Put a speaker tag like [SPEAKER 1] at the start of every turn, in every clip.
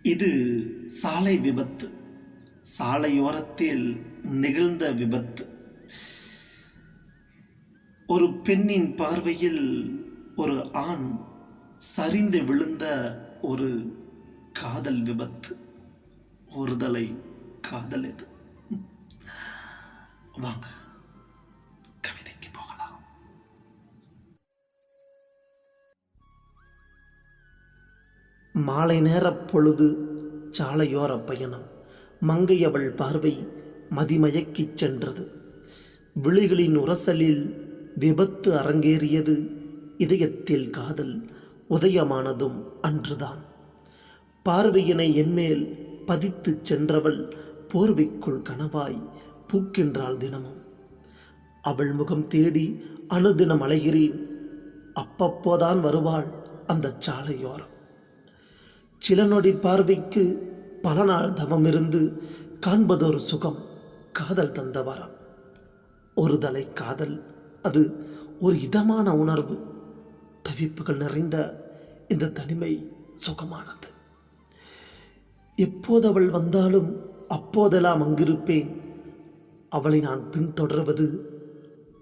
[SPEAKER 1] இது சாலை விபத்து. சாலையோரத்தில் நிகழ்ந்த விபத்து. ஒரு பெண்ணின் பார்வையில் ஒரு ஆண் சரிந்து விழுந்த ஒரு காதல் விபத்து. ஒருதலை காதல் இது. வாங்க கவிதைக்கு போகலாம். மாலை நேரப் பொழுது, சாலையோர பயணம். மங்கையவள் பார்வை மதிமயக்கிச் சென்றது. விழிகளின் உரசலில் விபத்து அரங்கேறியது. இதயத்தில் காதல் உதயமானதும் அன்றுதான். பார்வையினை என்மேல் பதித்துச் சென்றவள் போர்வைக்குள் கனவாய் பூக்கின்றாள் தினமும். அவள் முகம் தேடி அனுதினம் அலைகிறேன். அப்பப்போதான் வருவாள் அந்த சாலையோரம். சில நொடி பார்வைக்கு பல நாள் தவமிருந்து காண்பதொரு சுகம். காதல் தந்த வரம். ஒரு தலை காதல். அது ஒரு இதமான உணர்வு. தவிப்புகள் நிறைந்த இந்த தனிமை சுகமானது. எப்போது அவள் வந்தாலும் அப்போதெல்லாம் அங்கிருப்பேன். அவளை நான் பின்தொடர்வது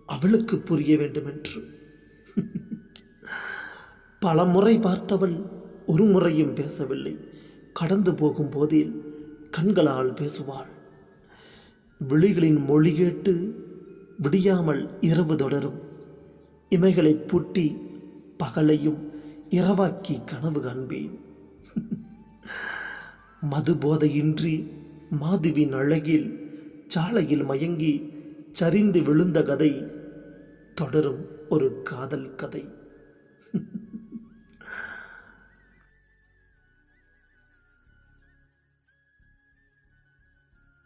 [SPEAKER 1] அவளுக்கு புரிய வேண்டுமென்று. பல முறை பார்த்தவள் ஒரு முறையும் பேசவில்லை. கடந்து போகும் போதில் கண்களால் பேசுவாள். விழிகளின் மொழி கேட்டு விடியாமல் இரவு தொடரும். இமைகளை பூட்டி பகலையும் இரவாக்கி கனவு காண்பேன். மது போதையின்றி மாதுவின் அழகில் சாலையில் மயங்கி சரிந்து விழுந்த கதை தொடரும் ஒரு காதல் கதை.